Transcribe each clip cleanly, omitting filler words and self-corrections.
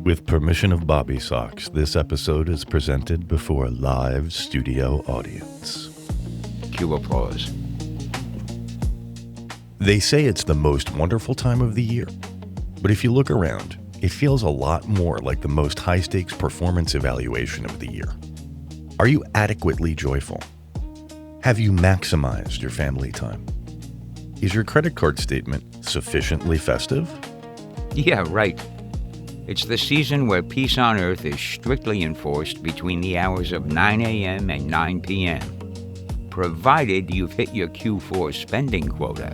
With permission of BobbySox, this episode is presented before a live studio audience. Cue applause. They say it's the most wonderful time of the year, but if you look around, it feels a lot more like the most high-stakes performance evaluation of the year. Are you adequately joyful? Have you maximized your family time? Is your credit card statement sufficiently festive? Yeah, right. It's the season where peace on earth is strictly enforced between the hours of 9 a.m. and 9 p.m., provided you've hit your Q4 spending quota.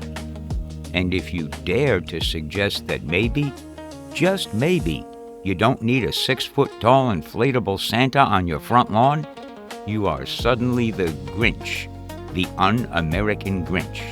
And if you dare to suggest that maybe, just maybe, you don't need a 6-foot-tall inflatable Santa on your front lawn, you are suddenly the Grinch, the un-American Grinch.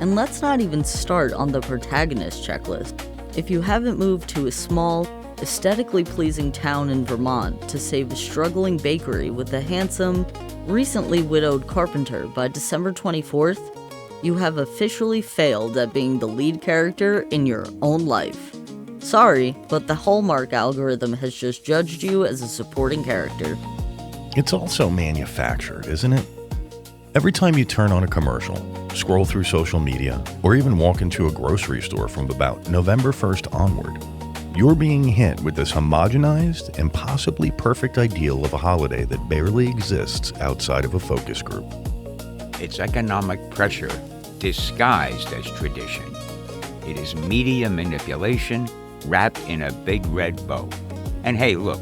And let's not even start on the protagonist checklist. If you haven't moved to a small, aesthetically pleasing town in Vermont to save a struggling bakery with a handsome, recently widowed carpenter by December 24th, you have officially failed at being the lead character in your own life. Sorry, but the Hallmark algorithm has just judged you as a supporting character. It's also manufactured, isn't it? Every time you turn on a commercial, scroll through social media, or even walk into a grocery store from about November 1st onward, you're being hit with this homogenized, impossibly perfect ideal of a holiday that barely exists outside of a focus group. It's economic pressure disguised as tradition. It is media manipulation wrapped in a big red bow. And hey, look,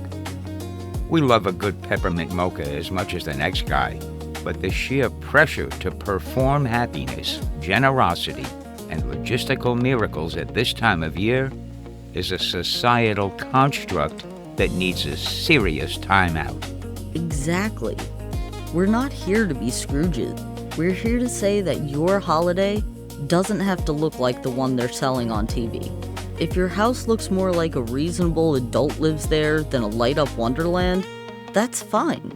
we love a good peppermint mocha as much as the next guy, but the sheer pressure to perform happiness, generosity, and logistical miracles at this time of year is a societal construct that needs a serious timeout. Exactly. We're not here to be Scrooges. We're here to say that your holiday doesn't have to look like the one they're selling on TV. If your house looks more like a reasonable adult lives there than a light-up wonderland, that's fine.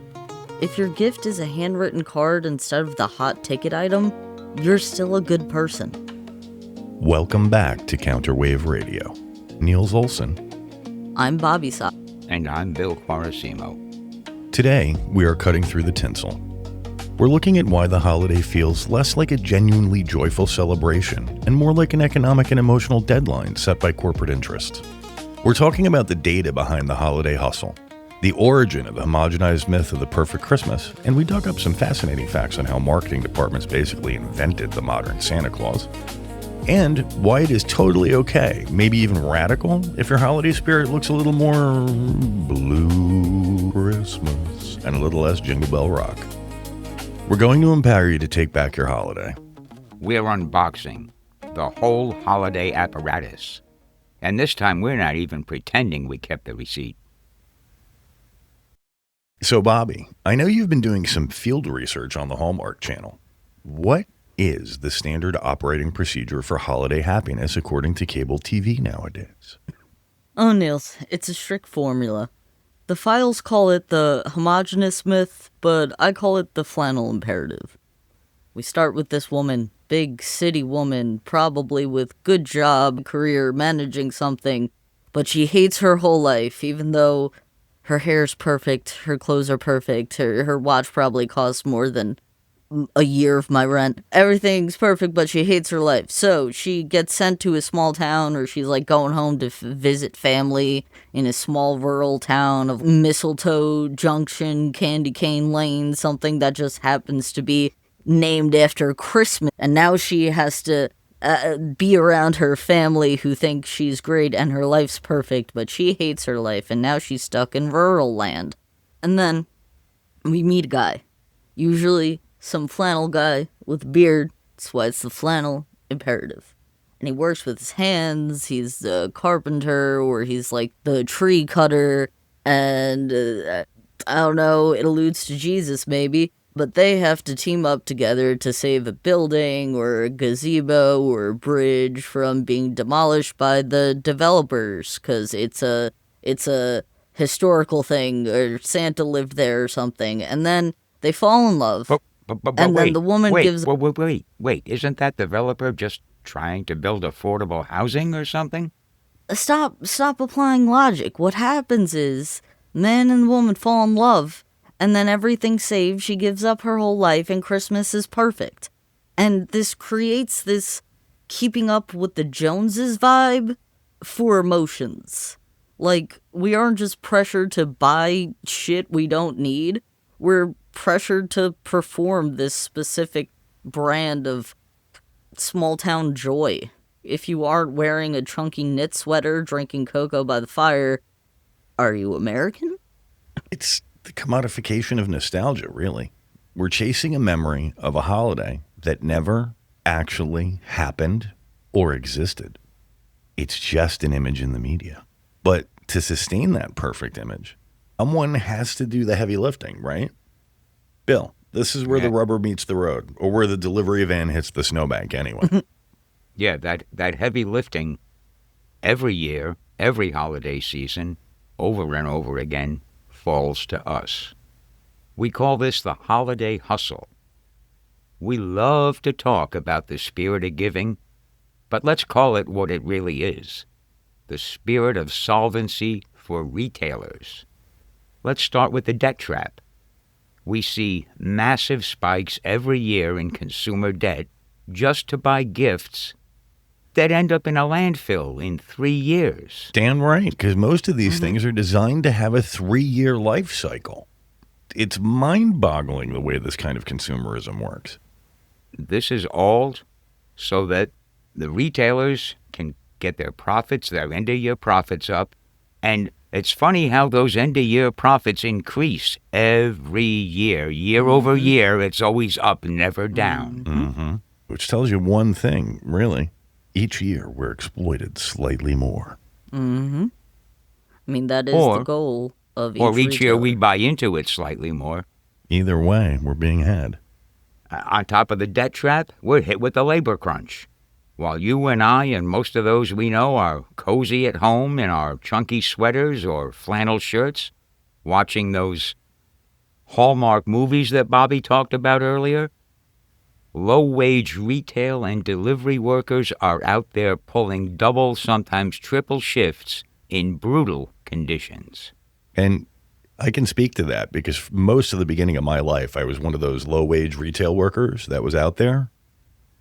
If your gift is a handwritten card instead of the hot ticket item, you're still a good person. Welcome back to Counterwave Radio. Neils Olesen. I'm BobbySox. And I'm Bill Quaresimo. Today, we are cutting through the tinsel. We're looking at why the holiday feels less like a genuinely joyful celebration and more like an economic and emotional deadline set by corporate interests. We're talking about the data behind the holiday hustle, the origin of the homogenized myth of the perfect Christmas, and we dug up some fascinating facts on how marketing departments basically invented the modern Santa Claus, and why it is totally okay, maybe even radical, if your holiday spirit looks a little more blue Christmas and a little less Jingle Bell Rock. We're going to empower you to take back your holiday. We're unboxing the whole holiday apparatus. And this time we're not even pretending we kept the receipt. So, Bobby, I know you've been doing some field research on the Hallmark Channel. What is the standard operating procedure for holiday happiness according to cable TV nowadays? Oh, Niels, it's a strict formula. The files call it the homogeneous myth, but I call it the flannel imperative. We start with this woman, big city woman, probably with good job, career, managing something, but she hates her whole life, even though her hair's perfect, her clothes are perfect, her watch probably costs more than a year of my rent. Everything's perfect, but she hates her life. So she gets sent to a small town, or she's like going home to visit family in a small rural town of Mistletoe Junction, Candy Cane Lane, something that just happens to be named after Christmas. And now she has to be around her family who think she's great and her life's perfect, but she hates her life, and now she's stuck in rural land. And then we meet a guy, usually some flannel guy with a beard. That's why it's the flannel imperative. And he works with his hands. He's the carpenter, or he's like the tree cutter, and I don't know, it alludes to Jesus maybe. But they have to team up together to save a building or a gazebo or a bridge from being demolished by the developers, because it's a historical thing, or Santa lived there or something. And then they fall in love. But and wait, then the woman gives... Wait, isn't that developer just trying to build affordable housing or something? Stop applying logic. What happens is, man and woman fall in love, and then everything's saved, she gives up her whole life, and Christmas is perfect. And this creates this keeping up with the Joneses vibe for emotions. Like, we aren't just pressured to buy shit we don't need. We're pressured to perform this specific brand of small-town joy. If you aren't wearing a chunky knit sweater, drinking cocoa by the fire, are you American? It's the commodification of nostalgia, really. We're chasing a memory of a holiday that never actually happened or existed. It's just an image in the media. But to sustain that perfect image, someone has to do the heavy lifting, right? Bill, this is where the rubber meets the road, or where the delivery van hits the snowbank anyway. Yeah, that heavy lifting every year, every holiday season, over and over again, falls to us. We call this the holiday hustle. We love to talk about the spirit of giving, but let's call it what it really is, the spirit of solvency for retailers. Let's start with the debt trap. We see massive spikes every year in consumer debt just to buy gifts that end up in a landfill in 3 years. Damn right, because most of these things are designed to have a 3-year life cycle. It's mind-boggling the way this kind of consumerism works. This is all so that the retailers can get their profits, their end-of-year profits up. And it's funny how those end-of-year profits increase every year. Year over year, it's always up, never down. Mm-hmm. Which tells you one thing, really. Each year, we're exploited slightly more. Mm-hmm. I mean, that is the goal of each Or each year retailer. we buy into it slightly more. Either way, we're being had. On top of the debt trap, we're hit with the labor crunch. While you and I and most of those we know are cozy at home in our chunky sweaters or flannel shirts, watching those Hallmark movies that Bobby talked about earlier, low-wage retail and delivery workers are out there pulling double, sometimes triple shifts in brutal conditions. And I can speak to that because most of the beginning of my life, I was one of those low-wage retail workers that was out there.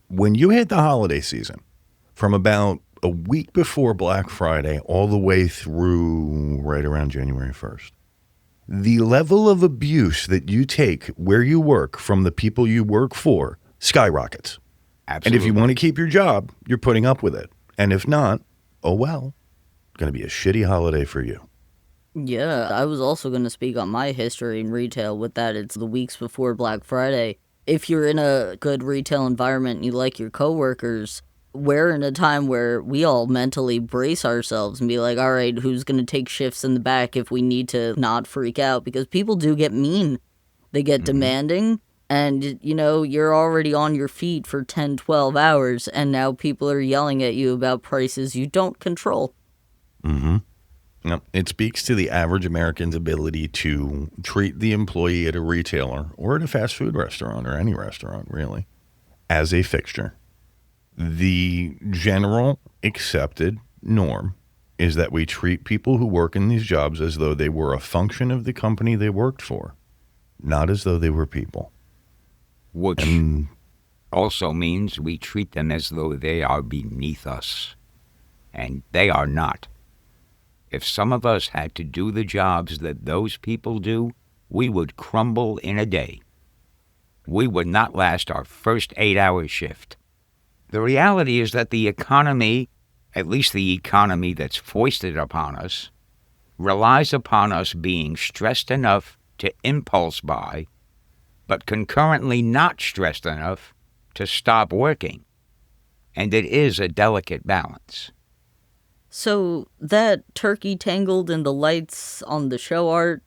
When you hit the holiday season, from about a week before Black Friday all the way through right around January 1st, the level of abuse that you take where you work from the people you work for skyrockets. Absolutely. And if you want to keep your job, you're putting up with it. And if not, oh well, it's going to be a shitty holiday for you. Yeah, I was also going to speak on my history in retail with that. It's the weeks before Black Friday. If you're in a good retail environment and you like your coworkers, we're in a time where we all mentally brace ourselves and be like, all right, who's going to take shifts in the back if we need to not freak out? Because people do get mean. They get demanding. And, you know, you're already on your feet for 10, 12 hours, and now people are yelling at you about prices you don't control. Mm-hmm. No, it speaks to the average American's ability to treat the employee at a retailer or at a fast food restaurant or any restaurant, really, as a fixture. The general accepted norm is that we treat people who work in these jobs as though they were a function of the company they worked for, not as though they were people. Which also means we treat them as though they are beneath us. And they are not. If some of us had to do the jobs that those people do, we would crumble in a day. We would not last our first 8-hour shift. The reality is that the economy, at least the economy that's foisted upon us, relies upon us being stressed enough to impulse buy, but concurrently not stressed enough to stop working. And it is a delicate balance. So that turkey tangled in the lights on the show art,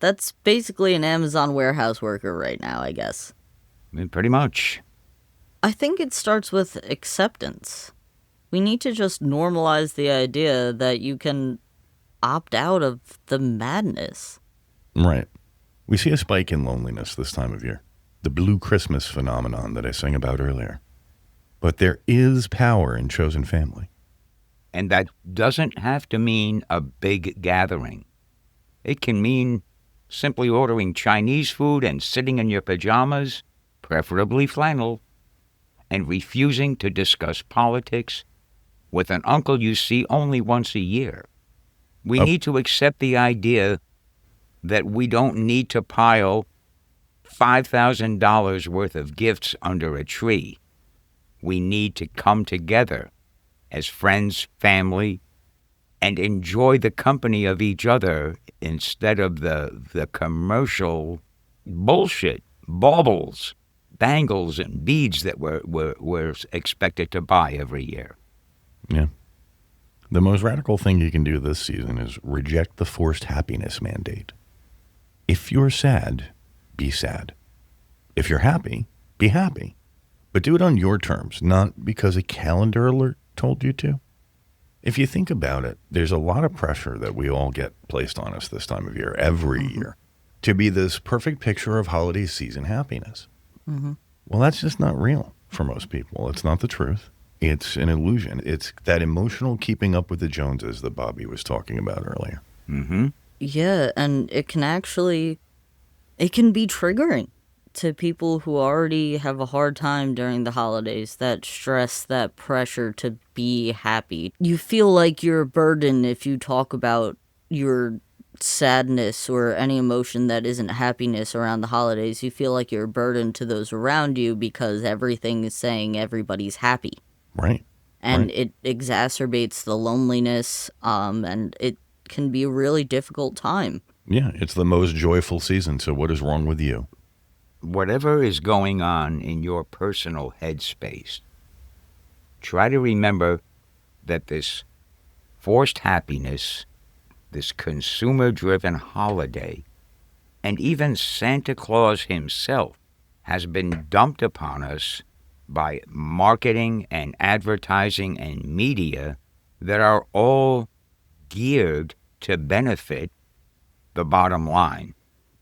that's basically an Amazon warehouse worker right now, I guess. I mean, pretty much. I think it starts with acceptance. We need to just normalize the idea that you can opt out of the madness. Right. We see a spike in loneliness this time of year, the blue Christmas phenomenon that I sang about earlier. But there is power in chosen family. And that doesn't have to mean a big gathering. It can mean simply ordering Chinese food and sitting in your pajamas, preferably flannel, and refusing to discuss politics with an uncle you see only once a year. We need to accept the idea that we don't need to pile $5,000 worth of gifts under a tree. We need to come together as friends, family, and enjoy the company of each other instead of the commercial bullshit, baubles, bangles, and beads that we're expected to buy every year. Yeah. The most radical thing you can do this season is reject the forced happiness mandate. If you're sad, be sad. If you're happy, be happy. But do it on your terms, not because a calendar alert told you to. If you think about it, there's a lot of pressure that we all get placed on us this time of year, every year, to be this perfect picture of holiday season happiness. Mm-hmm. Well, that's just not real for most people. It's not the truth. It's an illusion. It's that emotional keeping up with the Joneses that Bobby was talking about earlier. Mm-hmm. Yeah, and it can be triggering to people who already have a hard time during the holidays, that stress, that pressure to be happy. You feel like you're a burden if you talk about your sadness or any emotion that isn't happiness around the holidays. You feel like you're a burden to those around you because everything is saying everybody's happy. Right. And it exacerbates the loneliness, and it can be a really difficult time. Yeah, it's the most joyful season, so what is wrong with you? Whatever is going on in your personal headspace, try to remember that this forced happiness, this consumer-driven holiday, and even Santa Claus himself has been dumped upon us by marketing and advertising and media that are all geared to benefit the bottom line.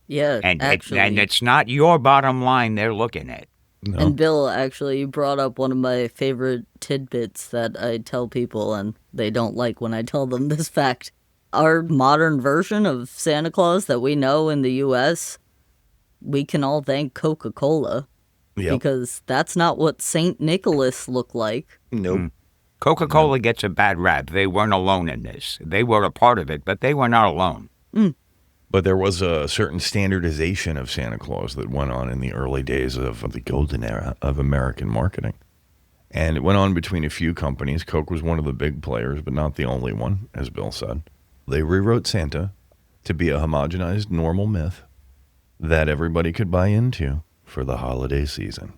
Yeah, And actually. and it's not your bottom line they're looking at. No. And Bill actually brought up one of my favorite tidbits that I tell people, and they don't like when I tell them this fact. Our modern version of Santa Claus that we know in the U.S., we can all thank Coca-Cola. Yep. Because that's not what St. Nicholas looked like. Nope. Coca-Cola gets a bad rap. They weren't alone in this. They were a part of it, but they were not alone. But there was a certain standardization of Santa Claus that went on in the early days of the golden era of American marketing. And it went on between a few companies. Coke was one of the big players, but not the only one, as Bill said. They rewrote Santa to be a homogenized, normal myth that everybody could buy into for the holiday season.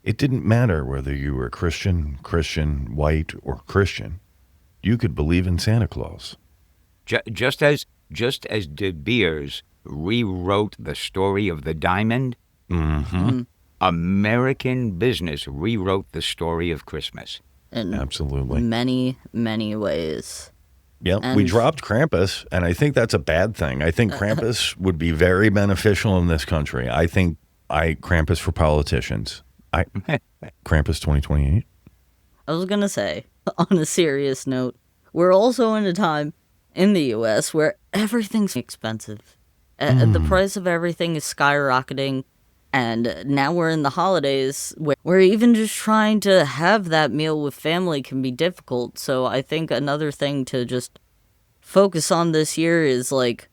It didn't matter whether you were Christian, white, or Christian. You could believe in Santa Claus. Just as De Beers rewrote the story of the diamond, American business rewrote the story of Christmas. In Absolutely. many, many ways. Yep, And we dropped Krampus, and I think that's a bad thing. I think Krampus would be very beneficial in this country. I think Krampus for politicians. Krampus 2028. I was going to say, on a serious note, we're also in a time in the U.S. where everything's expensive. The price of everything is skyrocketing, and now we're in the holidays where even just trying to have that meal with family can be difficult. So I think another thing to just focus on this year is, like,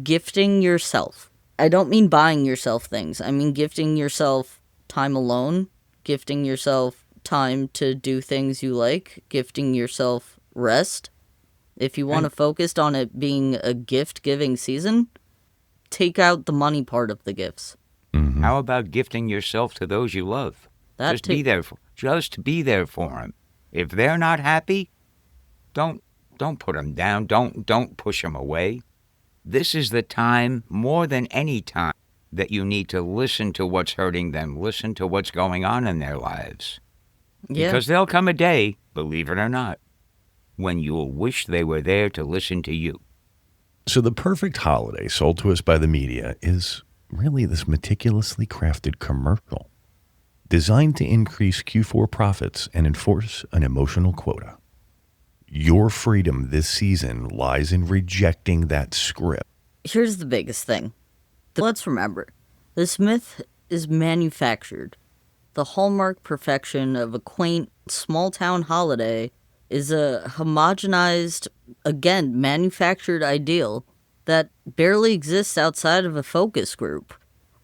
gifting yourself. I don't mean buying yourself things. I mean gifting yourself time alone, gifting yourself time to do things you like, gifting yourself rest. If you want to focus on it being a gift-giving season, take out the money part of the gifts. Mm-hmm. How about gifting yourself to those you love? Just be there for them. If they're not happy, don't put them down. Don't push them away. This is the time, more than any time, that you need to listen to what's hurting them, listen to what's going on in their lives. Yeah. Because there'll come a day, believe it or not, when you'll wish they were there to listen to you. So the perfect holiday sold to us by the media is really this meticulously crafted commercial designed to increase Q4 profits and enforce an emotional quota. Your freedom this season lies in rejecting that script. Here's the biggest thing. Let's remember, this myth is manufactured. The hallmark perfection of a quaint, small-town holiday is a homogenized, again, manufactured ideal that barely exists outside of a focus group.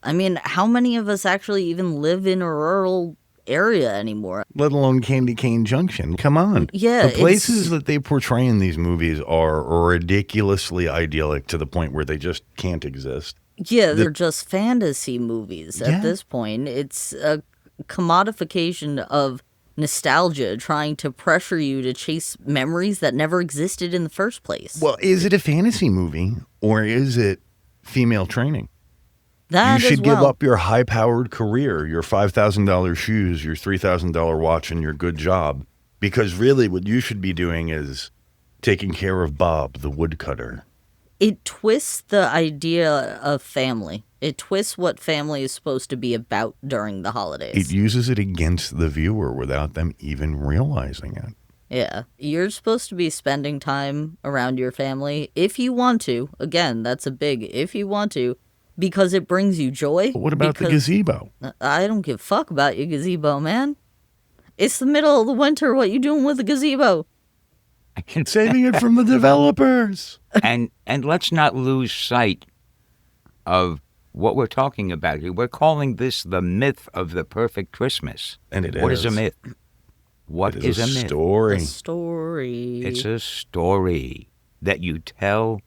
I mean, how many of us actually even live in a rural area anymore? Let alone Candy Cane Junction. Come on. Yeah. The places that they portray in these movies are ridiculously idyllic to the point where they just can't exist. Yeah, they're just fantasy movies at this point. It's a commodification of nostalgia trying to pressure you to chase memories that never existed in the first place. Well, is it a fantasy movie or is it female training? That you should as well. give up your high-powered career, your $5,000 shoes, your $3,000 watch, and your good job. Because really what you should be doing is taking care of Bob, the woodcutter. It twists the idea of family. It twists what family is supposed to be about during the holidays. It uses it against the viewer without them even realizing it. Yeah. You're supposed to be spending time around your family if you want to. Again, that's a big if you want to. Because it brings you joy. But what about the gazebo? I don't give a fuck about your gazebo, man. It's the middle of the winter. What you doing with the gazebo? Saving it from the developers. And let's not lose sight of what we're talking about here. We're calling this the myth of the perfect Christmas. And it is. What is a myth? What is a myth? Story. A story. It's a story that you tell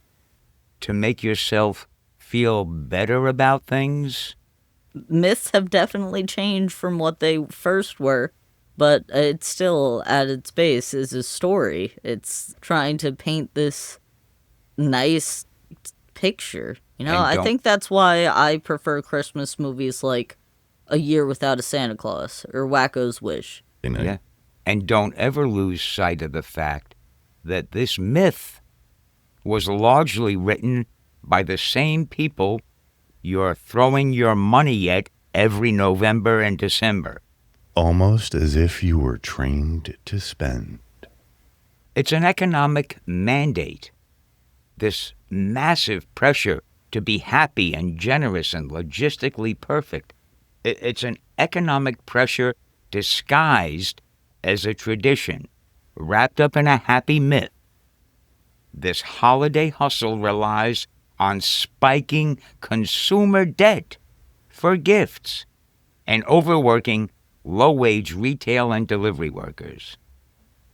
to make yourself feel better about things. Myths have definitely changed from what they first were, but it's still, at its base, is a story. It's trying to paint this nice picture. You know, I think that's why I prefer Christmas movies like A Year Without a Santa Claus or Wacko's Wish. Yeah. And don't ever lose sight of the fact that this myth was largely written by the same people you're throwing your money at every November and December. Almost as if you were trained to spend. It's an economic mandate. This massive pressure to be happy and generous and logistically perfect. It's an economic pressure disguised as a tradition, wrapped up in a happy myth. This holiday hustle relies on spiking consumer debt for gifts and overworking low-wage retail and delivery workers.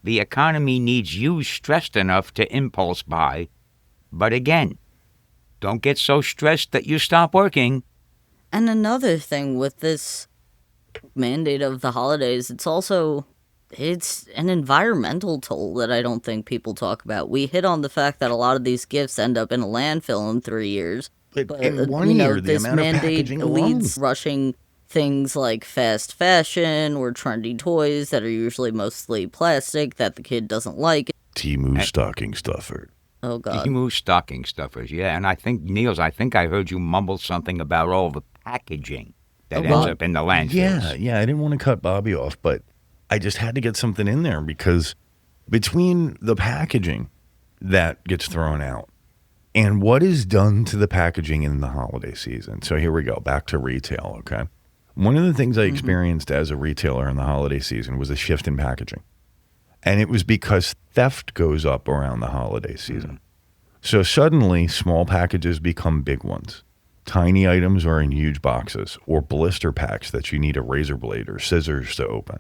The economy needs you stressed enough to impulse buy, but again, don't get so stressed that you stop working. And another thing with this mandate of the holidays, it's an environmental toll that I don't think people talk about. We hit on the fact that a lot of these gifts end up in a landfill in 3 years. But in 1 year, the amount of packaging leads alone. rushing things like fast fashion or trendy toys that are usually mostly plastic that the kid doesn't like. Temu stocking stuffer. Oh, God. Temu stocking stuffers, yeah. And I think, Niels, I heard you mumble something about all the packaging that ends up in the landfills. Yeah, I didn't want to cut Bobby off, but I just had to get something in there because between the packaging that gets thrown out and what is done to the packaging in the holiday season. So here we go, back to retail, okay? One of the things I experienced as a retailer in the holiday season was a shift in packaging. And it was because theft goes up around the holiday season. So suddenly, small packages become big ones. Tiny items are in huge boxes or blister packs that you need a razor blade or scissors to open.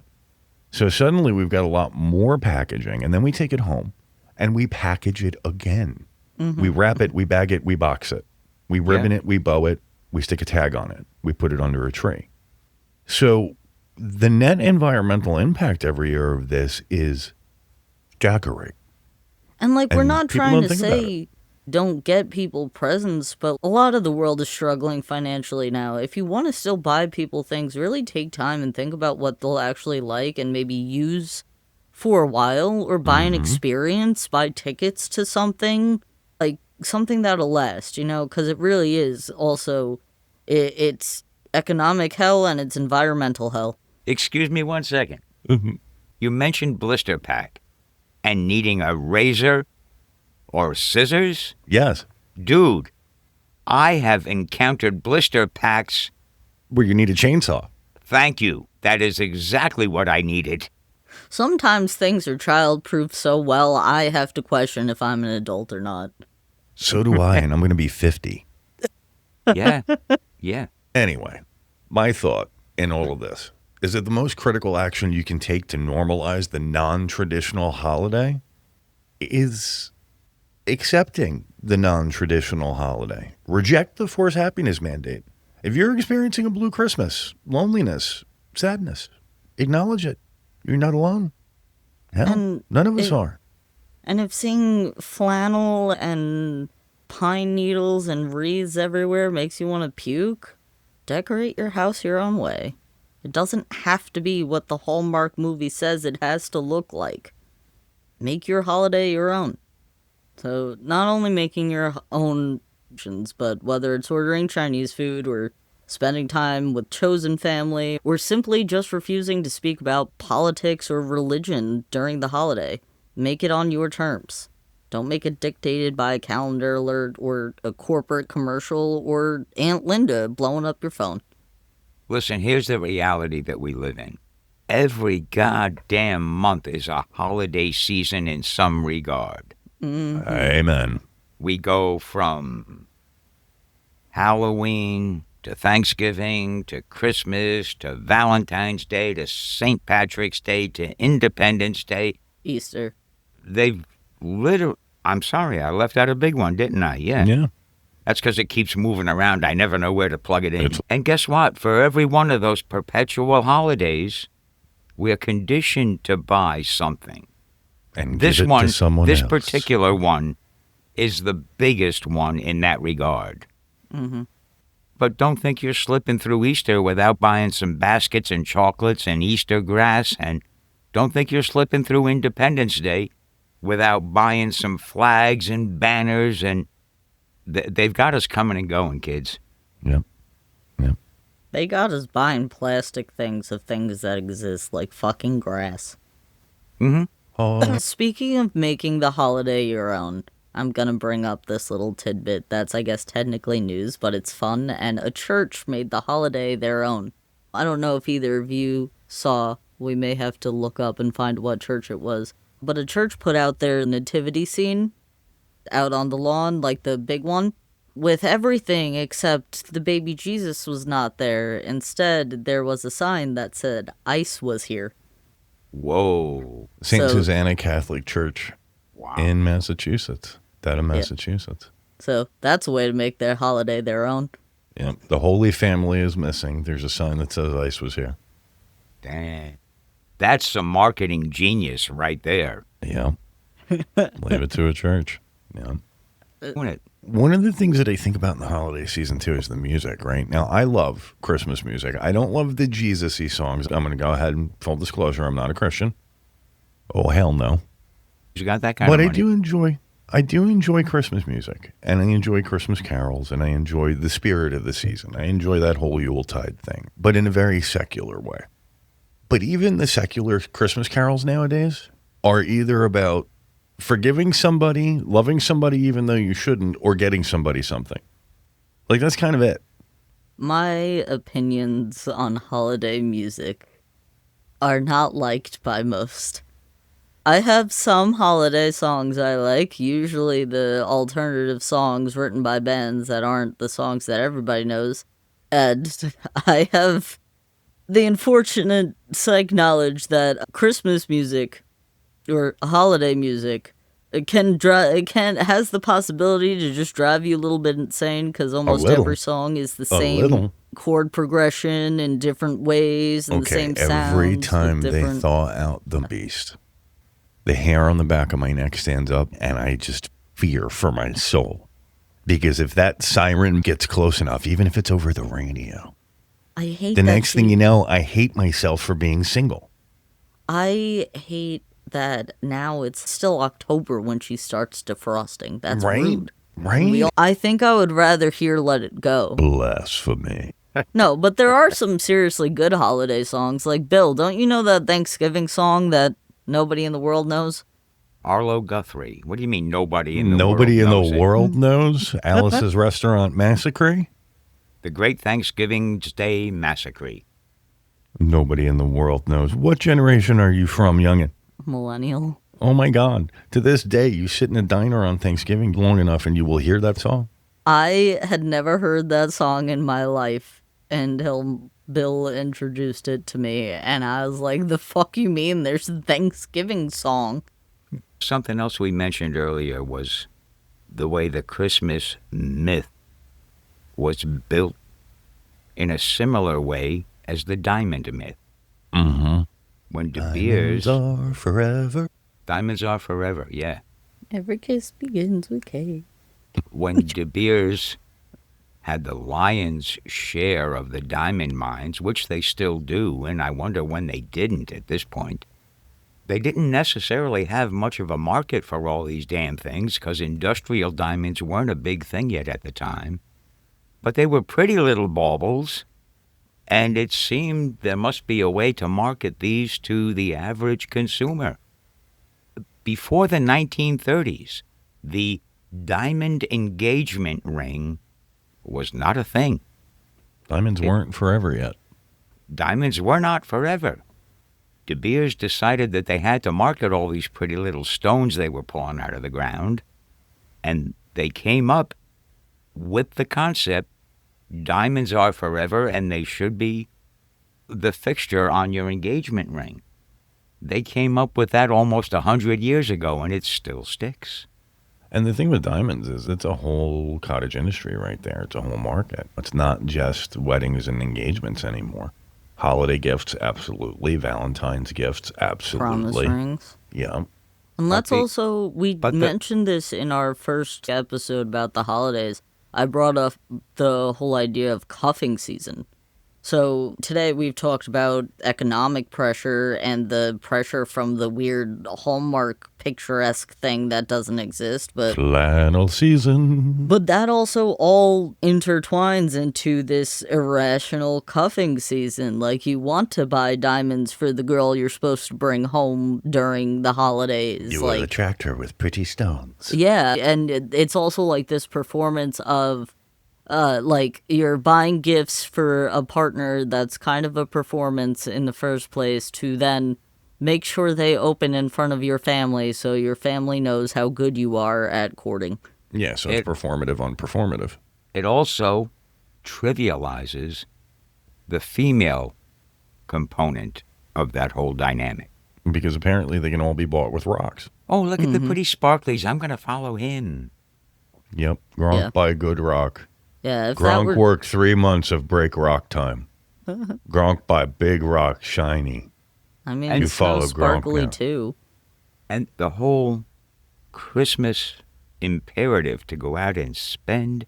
So suddenly we've got a lot more packaging, and then we take it home and we package it again. We wrap it, we bag it, we box it. We ribbon it, we bow it, we stick a tag on it. We put it under a tree. So the net environmental impact every year of this is staggering. And we're not people trying don't to think about say don't get people presents, but a lot of the world is struggling financially now. If you want to still buy people things, really take time and think about what they'll actually like and maybe use for a while, or buy an experience, buy tickets to something, like something that'll last, because it really is also, it's economic hell and it's environmental hell. Excuse me 1 second. You mentioned blister pack. and needing a razor or scissors? Yes. Dude, I have encountered blister packs. Where you need a chainsaw. Thank you. That is exactly what I needed. Sometimes things are child-proof so well, I have to question if I'm an adult or not. So do I, and I'm going to be 50. Yeah. Yeah. Anyway, my thought in all of this is that the most critical action you can take to normalize the non-traditional holiday is accepting the non-traditional holiday. Reject the forced happiness mandate. If you're experiencing a blue Christmas, loneliness, sadness, acknowledge it. You're not alone. Hell, none of us are. And if seeing flannel and pine needles and wreaths everywhere makes you want to puke, decorate your house your own way. It doesn't have to be what the Hallmark movie says it has to look like. Make your holiday your own. So not only making your own options, but whether it's ordering Chinese food or spending time with chosen family, or simply just refusing to speak about politics or religion during the holiday, make it on your terms. Don't make it dictated by a calendar alert or a corporate commercial or Aunt Linda blowing up your phone. Listen, here's the reality that we live in. Every goddamn month is a holiday season in some regard. Mm-hmm. Amen. We go from Halloween to Thanksgiving to Christmas to Valentine's Day to St. Patrick's Day to Independence Day. Easter. They've literally... I'm sorry, I left out a big one, didn't I? Yeah. That's because it keeps moving around. I never know where to plug it in. And guess what? For every one of those perpetual holidays, we're conditioned to buy something. And this give it to someone this else. Particular one is the biggest one in that regard. Mm-hmm. But don't think you're slipping through Easter without buying some baskets and chocolates and Easter grass. And don't think you're slipping through Independence Day without buying some flags and banners. And they've got us coming and going, kids. Yep. They got us buying plastic things of things that exist, like fucking grass. Mm-hmm. Oh. Speaking of making the holiday your own, I'm gonna bring up this little tidbit that's, I guess, technically news, but it's fun, and a church made the holiday their own. I don't know if either of you saw, we may have to look up and find what church it was, but a church put out their nativity scene out on the lawn, like the big one, with everything except the baby Jesus was not there. Instead, there was a sign that said, "Ice was here." Whoa. St. Susanna Catholic Church Wow. in Massachusetts. That in Massachusetts. So that's a way to make their holiday their own. Yeah. The Holy Family is missing. There's a sign that says ice was here. Dang. That's some marketing genius right there. Yeah. Leave it to a church. Yeah. It? One of the things that I think about in the holiday season, too, is the music, right? Now, I love Christmas music. I don't love the Jesus-y songs. I'm going to go ahead and full disclosure, I'm not a Christian. Oh, hell no. You got that kind of money. But I do enjoy Christmas music, and I enjoy Christmas carols, and I enjoy the spirit of the season. I enjoy that whole Yuletide thing, but in a very secular way. But even the secular Christmas carols nowadays are either about forgiving somebody, loving somebody even though you shouldn't, or getting somebody something. Like, that's kind of it. My opinions on holiday music are not liked by most. I have some holiday songs I like, usually the alternative songs written by bands that aren't the songs that everybody knows. And I have the unfortunate psych knowledge that Christmas music or holiday music it has the possibility to just drive you a little bit insane because almost every song is the same chord progression in different ways and the same sounds. Every time they thaw out the beast, the hair on the back of my neck stands up and I just fear for my soul. Because if that siren gets close enough, even if it's over the radio, I hate the next thing you know, I hate myself for being single. I hate that now it's still October when she starts defrosting. That's rude. Right? I think I would rather hear Let It Go. Blasphemy. No, but there are some seriously good holiday songs. Like, Bill, don't you know that Thanksgiving song that nobody in the world knows? Arlo Guthrie. What do you mean nobody in the Nobody in world knows the it? world knows Alice's Restaurant Massacre? The Great Thanksgiving Day Massacre. Nobody in the world knows. What generation are you from, youngin'? Millennial. Oh my God. To this day, you sit in a diner on Thanksgiving long enough and you will hear that song. I had never heard that song in my life until Bill introduced it to me, and I was like, the fuck you mean there's a Thanksgiving song? Something else we mentioned earlier was the way the Christmas myth was built in a similar way as the diamond myth. Mm-hmm. When De Beers... Diamonds are forever. Diamonds are forever, yeah. Every kiss begins with K. When De Beers had the lion's share of the diamond mines, which they still do, and I wonder when they didn't at this point, they didn't necessarily have much of a market for all these damn things because industrial diamonds weren't a big thing yet at the time. But they were pretty little baubles, and it seemed there must be a way to market these to the average consumer. Before the 1930s, the diamond engagement ring was not a thing. Diamonds weren't forever yet. Diamonds were not forever. De Beers decided that they had to market all these pretty little stones they were pulling out of the ground, and they came up with the concept, diamonds are forever and they should be the fixture on your engagement ring. They came up with that almost 100 years ago, and it still sticks. And the thing with diamonds is it's a whole cottage industry right there. It's a whole market. It's not just weddings and engagements anymore. Holiday gifts, absolutely. Valentine's gifts, absolutely. Promise rings. Yeah. And let's But the- also, we but the- mentioned this in our first episode about the holidays. I brought up the whole idea of cuffing season. So today we've talked about economic pressure and the pressure from the weird Hallmark picturesque thing that doesn't exist, but Flannel season. that also all intertwines into this irrational cuffing season. Like, you want to buy diamonds for the girl you're supposed to bring home during the holidays. You will attract her with pretty stones. Yeah, and it's also like this performance of, like, you're buying gifts for a partner that's kind of a performance in the first place to then make sure they open in front of your family so your family knows how good you are at courting. Yeah, so it's performative on performative. It also trivializes the female component of that whole dynamic. Because apparently they can all be bought with rocks. Oh, look at the pretty sparklies. I'm going to follow him. Yep. Gronk Yeah. by good rock. Yeah, if that Gronk were... worked 3 months of break rock time. Gronk by big rock shiny. I mean, And it's you follow so sparkly Gronk now. too. And the whole Christmas imperative to go out and spend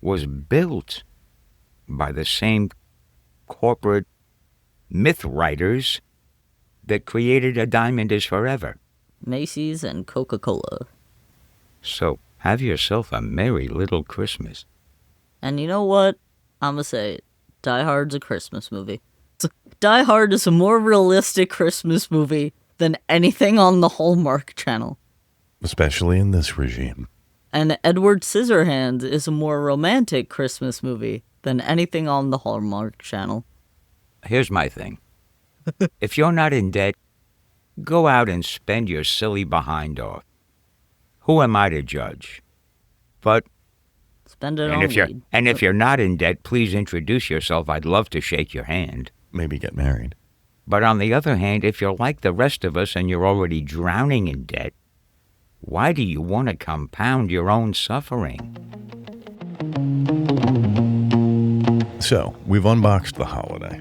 was built by the same corporate myth writers that created A Diamond is Forever. Macy's and Coca-Cola. So have yourself a merry little Christmas. And you know what? I'm gonna say it. Die Hard's a Christmas movie. Die Hard is a more realistic Christmas movie than anything on the Hallmark Channel. Especially in this regime. And Edward Scissorhands is a more romantic Christmas movie than anything on the Hallmark Channel. Here's my thing. If you're not in debt, go out and spend your silly behind off. Who am I to judge? But Spend it on weed. if you're not in debt, please introduce yourself. I'd love to shake your hand. Maybe get married. But on the other hand, if you're like the rest of us and you're already drowning in debt, why do you want to compound your own suffering? So, we've unboxed the holiday.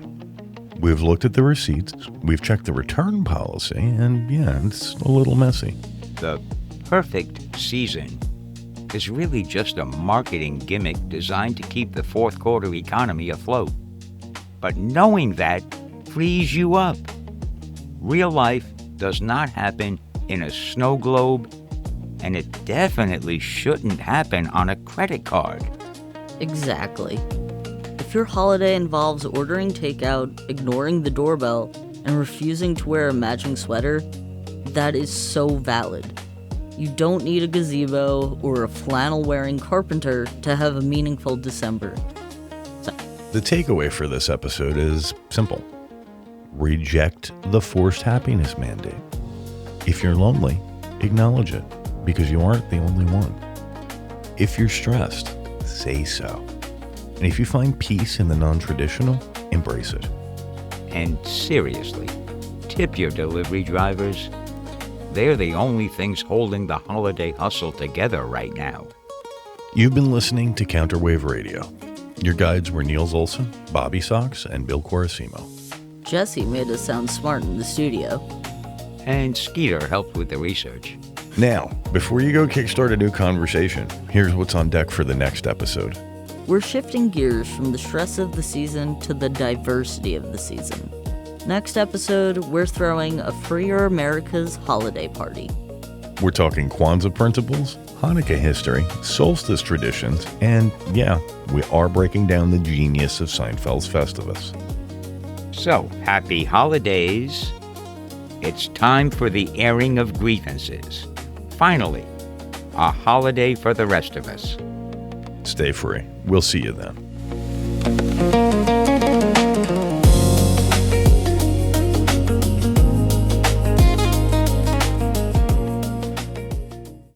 We've looked at the receipts. We've checked the return policy. And yeah, it's a little messy. The perfect season is really just a marketing gimmick designed to keep the fourth quarter economy afloat. But knowing that frees you up. Real life does not happen in a snow globe, and it definitely shouldn't happen on a credit card. Exactly. If your holiday involves ordering takeout, ignoring the doorbell, and refusing to wear a matching sweater, that is so valid. You don't need a gazebo or a flannel-wearing carpenter to have a meaningful December. The takeaway for this episode is simple. Reject the forced happiness mandate. If you're lonely, acknowledge it, because you aren't the only one. If you're stressed, say so. And if you find peace in the non-traditional, embrace it. And seriously, tip your delivery drivers. They're the only things holding the holiday hustle together right now. You've been listening to Counterwave Radio. Your guides were Neils Olesen, BobbySox, and Bill Quaresimo. Jesse made us sound smart in the studio. And Skeeter helped with the research. Now, before you go kickstart a new conversation, here's what's on deck for the next episode. We're shifting gears from the stress of the season to the diversity of the season. Next episode, we're throwing a Freer America's holiday party. We're talking Kwanzaa principles, Hanukkah history, Solstice traditions, and yeah, we are breaking down the genius of Seinfeld's Festivus. So, happy holidays. It's time for the airing of grievances. Finally, a holiday for the rest of us. Stay free. We'll see you then.